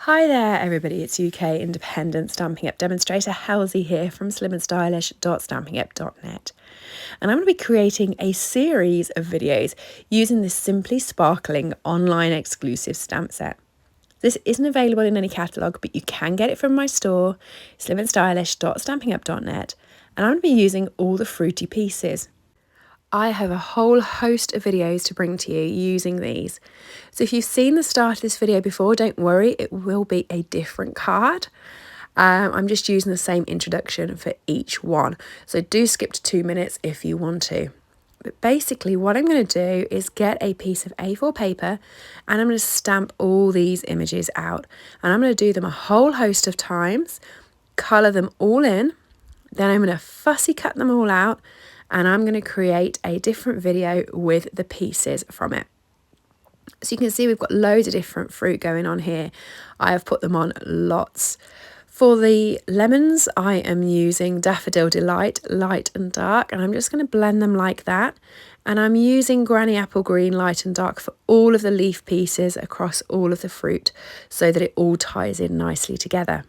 Hi there everybody, it's UK independent Stampin' Up demonstrator Halsey here from slimandstylish.stampinup.net, and I'm going to be creating a series of videos using this simply sparkling online exclusive stamp set. This isn't available in any catalogue, but you can get it from my store, slimandstylish.stampinup.net, and I'm going to be using all the fruity pieces. I have a whole host of videos to bring to you using these. So if you've seen the start of this video before, don't worry, it will be a different card. I'm just using the same introduction for each one. So do skip to 2 minutes if you want to. But basically what I'm going to do is get a piece of A4 paper and I'm going to stamp all these images out. And I'm going to do them a whole host of times, colour them all in, then I'm going to fussy cut them all out, and I'm going to create a different video with the pieces from it. So you can see we've got loads of different fruit going on here. I have put them on lots. For the lemons, I am using Daffodil Delight, light and dark, and I'm just going to blend them like that. And I'm using Granny Apple Green, light and dark, for all of the leaf pieces across all of the fruit so that it all ties in nicely together.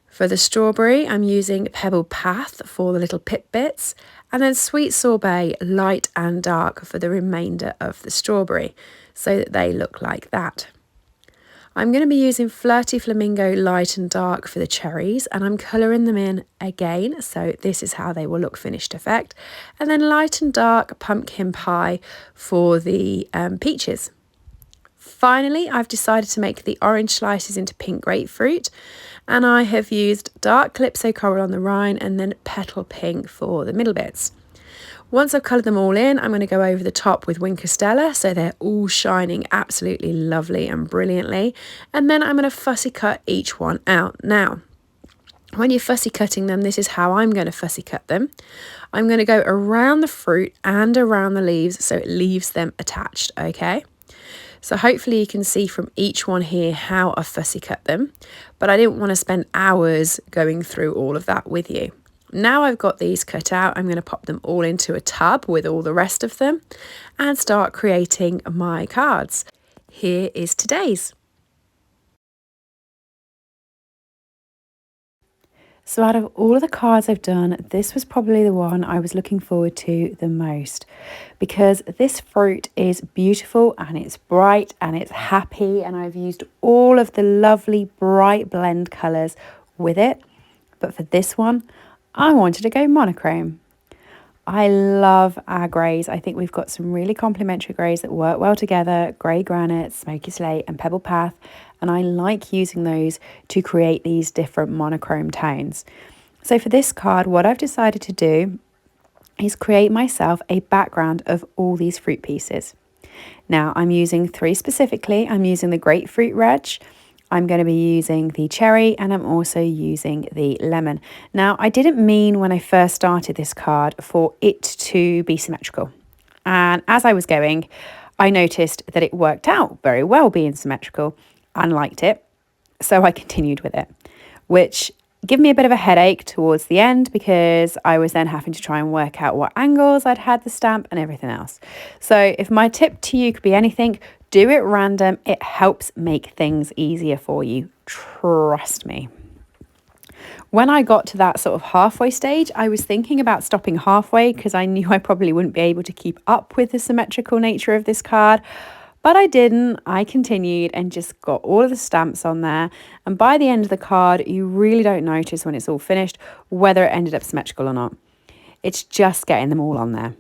For the strawberry, I'm using Pebble Path for the little pip bits, and then Sweet Sorbet, light and dark, for the remainder of the strawberry, so that they look like that. I'm going to be using Flirty Flamingo, light and dark, for the cherries, and I'm colouring them in again, so this is how they will look finished effect. And then light and dark Pumpkin Pie for the peaches. Finally, I've decided to make the orange slices into pink grapefruit, and I have used dark Calypso Coral on the rind and then Petal Pink for the middle bits. Once I've coloured them all in, I'm going to go over the top with Wink Stella so they're all shining absolutely lovely and brilliantly, and then I'm going to fussy cut each one out. Now, when you're fussy cutting them, this is how I'm going to fussy cut them. I'm going to go around the fruit and around the leaves so it leaves them attached, okay? So hopefully you can see from each one here how I fussy cut them, but I didn't want to spend hours going through all of that with you. Now I've got these cut out, I'm going to pop them all into a tub with all the rest of them and start creating my cards. Here is today's. So out of all of the cards I've done, this was probably the one I was looking forward to the most, because this fruit is beautiful and it's bright and it's happy, and I've used all of the lovely bright blend colours with it. But for this one, I wanted to go monochrome. I love our greys. I think we've got some really complementary greys that work well together: grey granite, smoky slate and pebble path, and I like using those to create these different monochrome tones. So for this card, what I've decided to do is create myself a background of all these fruit pieces. Now I'm using 3 specifically. I'm using the grapefruit reg, I'm going to be using the cherry, and I'm also using the lemon. Now, I didn't mean when I first started this card for it to be symmetrical. And as I was going, I noticed that it worked out very well being symmetrical and liked it. So I continued with it, which gave me a bit of a headache towards the end because I was then having to try and work out what angles I'd had the stamp and everything else. So if my tip to you could be anything, do it random. It helps make things easier for you. Trust me. When I got to that sort of halfway stage, I was thinking about stopping halfway because I knew I probably wouldn't be able to keep up with the symmetrical nature of this card. But I didn't. I continued and just got all of the stamps on there. And by the end of the card, you really don't notice when it's all finished whether it ended up symmetrical or not. It's just getting them all on there.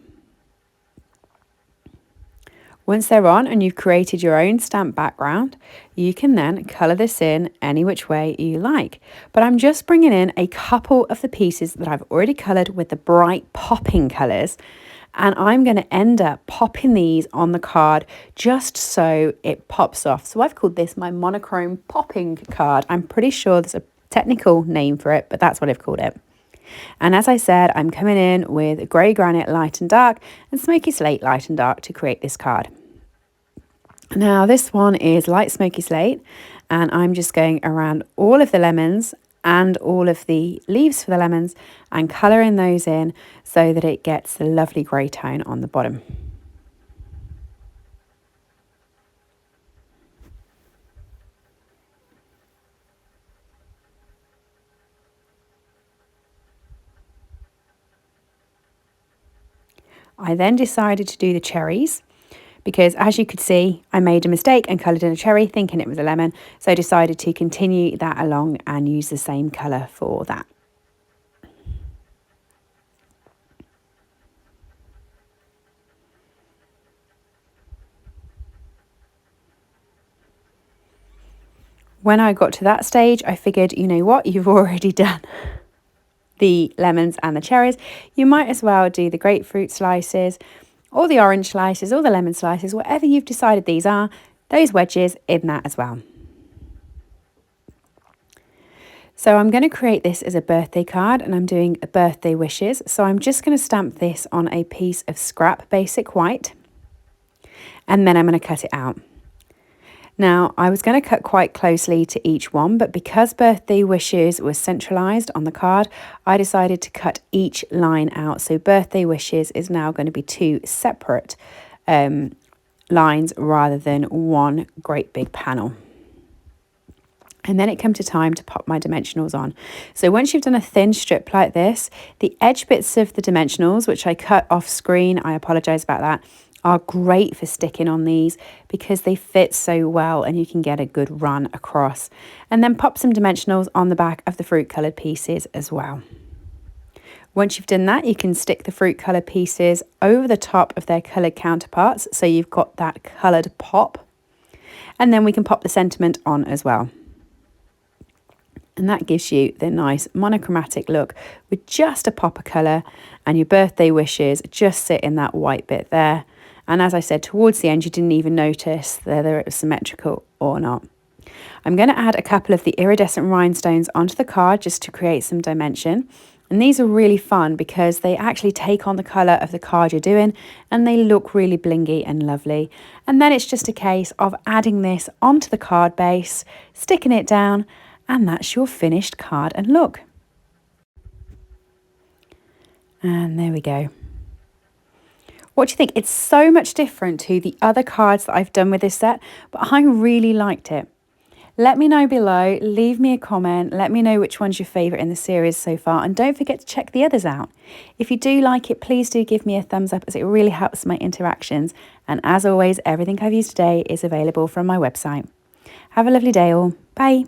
Once they're on and you've created your own stamp background, you can then colour this in any which way you like. But I'm just bringing in a couple of the pieces that I've already coloured with the bright popping colours, and I'm going to end up popping these on the card just so it pops off. So I've called this my monochrome popping card. I'm pretty sure there's a technical name for it, but that's what I've called it. And as I said, I'm coming in with grey granite light and dark and smoky slate light and dark to create this card. Now this one is light smoky slate, and I'm just going around all of the lemons and all of the leaves for the lemons and colouring those in so that it gets the lovely grey tone on the bottom. I then decided to do the cherries because, as you could see, I made a mistake and coloured in a cherry thinking it was a lemon. So I decided to continue that along and use the same colour for that. When I got to that stage, I figured, you know what, you've already done the lemons and the cherries. You might as well do the grapefruit slices or the orange slices or the lemon slices, whatever you've decided these are, those wedges in that as well. So I'm going to create this as a birthday card and I'm doing a birthday wishes. So I'm just going to stamp this on a piece of scrap basic white and then I'm going to cut it out. Now, I was going to cut quite closely to each one, but because birthday wishes was centralised on the card, I decided to cut each line out. So birthday wishes is now going to be two separate lines rather than one great big panel. And then it came to time to pop my dimensionals on. So once you've done a thin strip like this, the edge bits of the dimensionals, which I cut off screen, I apologise about that, are great for sticking on these because they fit so well and you can get a good run across. And then pop some dimensionals on the back of the fruit coloured pieces as well. Once you've done that, you can stick the fruit coloured pieces over the top of their coloured counterparts so you've got that coloured pop. And then we can pop the sentiment on as well. And that gives you the nice monochromatic look with just a pop of colour, and your birthday wishes just sit in that white bit there. And as I said, towards the end, you didn't even notice whether it was symmetrical or not. I'm going to add a couple of the iridescent rhinestones onto the card just to create some dimension. And these are really fun because they actually take on the colour of the card you're doing and they look really blingy and lovely. And then it's just a case of adding this onto the card base, sticking it down, and that's your finished card and look. And there we go. What do you think? It's so much different to the other cards that I've done with this set, but I really liked it. Let me know below, leave me a comment, let me know which one's your favourite in the series so far, and don't forget to check the others out. If you do like it, please do give me a thumbs up as it really helps my interactions. And as always, everything I've used today is available from my website. Have a lovely day all. Bye.